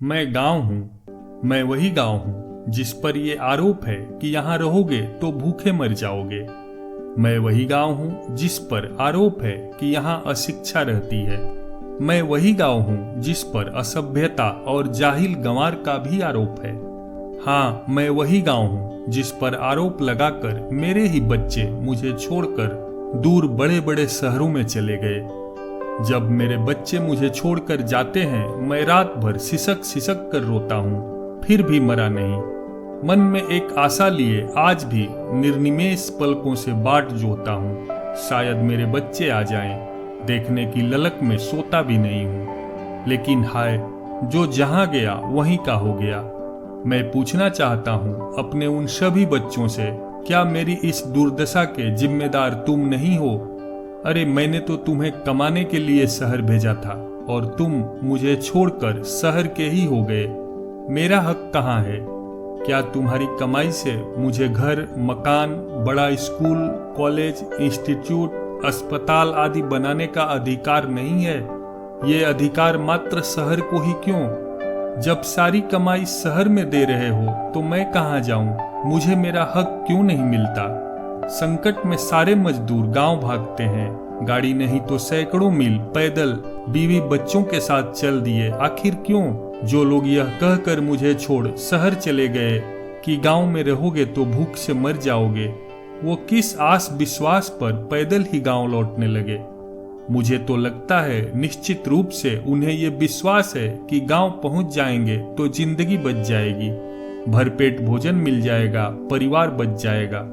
मैं गांव हूँ। मैं वही गांव हूँ जिस पर ये आरोप है कि यहाँ रहोगे तो भूखे मर जाओगे। मैं वही गांव हूँ जिस पर आरोप है कि यहाँ अशिक्षा रहती है। मैं वही गांव हूँ जिस पर असभ्यता और जाहिल गंवार का भी आरोप है। हाँ, मैं वही गांव हूँ जिस पर आरोप लगाकर मेरे ही बच्चे मुझे छोड़कर दूर बड़े बड़े शहरों में चले गए। जब मेरे बच्चे मुझे छोड़कर जाते हैं, मैं रात भर सिसक सिसक कर रोता हूँ, फिर भी मरा नहीं। मन में एक आशा लिए आज भी निर्निमेष पलकों से बाट जोता हूँ, शायद मेरे बच्चे आ जाएं। देखने की ललक में सोता भी नहीं हूँ, लेकिन हाय, जो जहां गया वहीं का हो गया। मैं पूछना चाहता हूँ अपने उन सभी बच्चों से, क्या मेरी इस दुर्दशा के जिम्मेदार तुम नहीं हो? अरे, मैंने तो तुम्हें कमाने के लिए शहर भेजा था और तुम मुझे छोड़कर शहर के ही हो गए। मेरा हक कहाँ है? क्या तुम्हारी कमाई से मुझे घर, मकान, बड़ा स्कूल, कॉलेज, इंस्टीट्यूट, अस्पताल आदि बनाने का अधिकार नहीं है? ये अधिकार मात्र शहर को ही क्यों? जब सारी कमाई शहर में दे रहे हो तो मैं कहाँ जाऊं? मुझे मेरा हक क्यों नहीं मिलता? संकट में सारे मजदूर गांव भागते हैं, गाड़ी नहीं तो सैकड़ों मील पैदल बीवी बच्चों के साथ चल दिए। आखिर क्यों? जो लोग यह कहकर मुझे छोड़ शहर चले गए कि गांव में रहोगे तो भूख से मर जाओगे, वो किस आस विश्वास पर पैदल ही गांव लौटने लगे? मुझे तो लगता है निश्चित रूप से उन्हें ये विश्वास है कि गांव पहुंच जाएंगे तो जिंदगी बच जाएगी, भरपेट भोजन मिल जाएगा, परिवार बच जाएगा।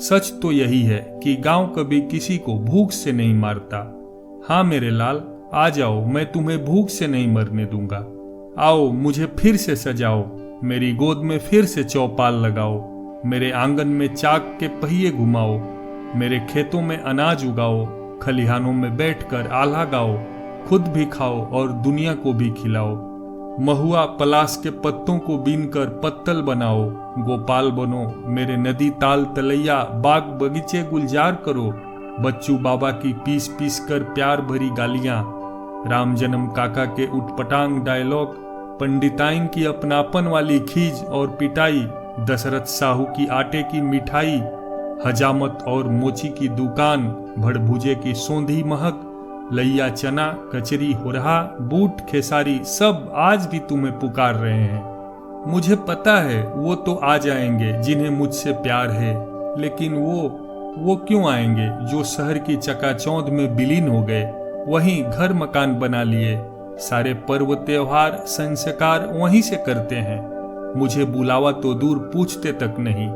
सच तो यही है कि गांव कभी किसी को भूख से नहीं मारता। हाँ मेरे लाल, आ जाओ, मैं तुम्हें भूख से नहीं मरने दूंगा। आओ, मुझे फिर से सजाओ, मेरी गोद में फिर से चौपाल लगाओ, मेरे आंगन में चाक के पहिए घुमाओ, मेरे खेतों में अनाज उगाओ, खलिहानों में बैठकर आल्हा गाओ, खुद भी खाओ और दुनिया को भी खिलाओ। महुआ पलाश के पत्तों को बीनकर पत्तल बनाओ, गोपाल बनो, मेरे नदी ताल तलैया, बाग बगीचे गुलजार करो। बच्चू बाबा की पीस पीस कर प्यार भरी गालियां, राम जन्म काका के उटपटांग डायलॉग, पंडिताइन की अपनापन वाली खीज और पिटाई, दशरथ साहू की आटे की मिठाई, हजामत और मोची की दुकान, भड़भुजे की सौंधी महक, लैया चना, कचरी, हुरहा, बूट, खेसारी, सब आज भी तुम्हें पुकार रहे हैं। मुझे पता है वो तो आ जाएंगे जिन्हें मुझसे प्यार है, लेकिन वो क्यों आएंगे जो शहर की चकाचौंध में विलीन हो गए, वहीं घर मकान बना लिए, सारे पर्व त्योहार संस्कार वहीं से करते हैं। मुझे बुलावा तो दूर पूछते तक नहीं।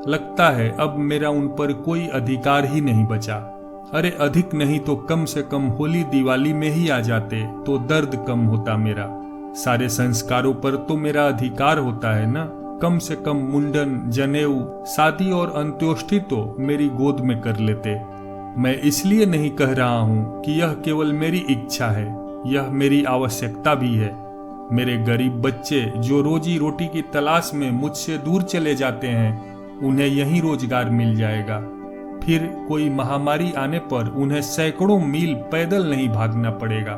लगता है अब मेरा उन पर कोई अधिकार ही नहीं बचा। अरे, अधिक नहीं तो कम से कम होली दिवाली में ही आ जाते तो दर्द कम होता मेरा। सारे संस्कारों पर तो मेरा अधिकार होता है ना। कम से कम मुंडन, जनेऊ, शादी और अंत्योष्टि तो मेरी गोद में कर लेते। मैं इसलिए नहीं कह रहा हूँ कि यह केवल मेरी इच्छा है, यह मेरी आवश्यकता भी है। मेरे गरीब बच्चे जो रोजी रोटी की तलाश में मुझसे दूर चले जाते हैं, उन्हें यहीं रोजगार मिल जाएगा। फिर कोई महामारी आने पर उन्हें सैकड़ों मील पैदल नहीं भागना पड़ेगा।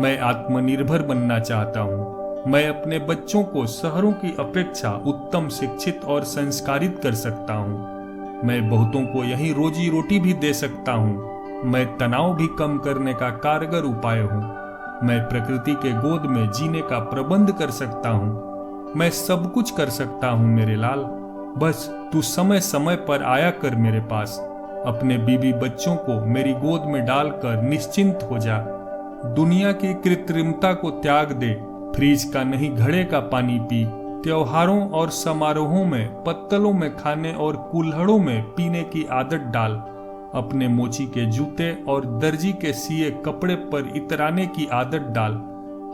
मैं आत्मनिर्भर बनना चाहता हूँ। मैं अपने बच्चों को शहरों की अपेक्षा उत्तम शिक्षित और संस्कारित कर सकता हूँ। मैं बहुतों को यहीं रोजी रोटी भी दे सकता हूँ। मैं तनाव भी कम करने का कारगर उपाय हूँ। मैं प्रकृति के गोद में जीने का प्रबंध कर सकता हूँ। मैं सब कुछ कर सकता हूँ मेरे लाल। बस तू समय समय पर आया कर मेरे पास। अपने बीबी बच्चों को मेरी गोद में डालकर निश्चिंत हो जा। दुनिया की कृत्रिमता को त्याग दे। फ्रिज का नहीं, घड़े का पानी पी। त्योहारों और समारोहों में पत्तलों में खाने और कुल्हड़ों में पीने की आदत डाल। अपने मोची के जूते और दर्जी के सिए कपड़े पर इतराने की आदत डाल।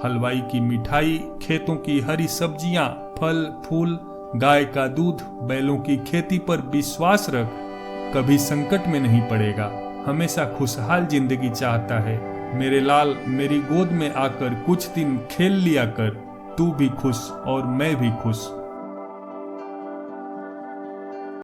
हलवाई की मिठाई, खेतों की हरी सब्जियां, फल फूल, गाय का दूध, बैलों की खेती पर विश्वास रख। कभी संकट में नहीं पड़ेगा। हमेशा खुशहाल जिंदगी चाहता है। मेरे लाल, मेरी गोद में आकर कुछ दिन खेल लिया कर। तू भी खुश और मैं भी खुश।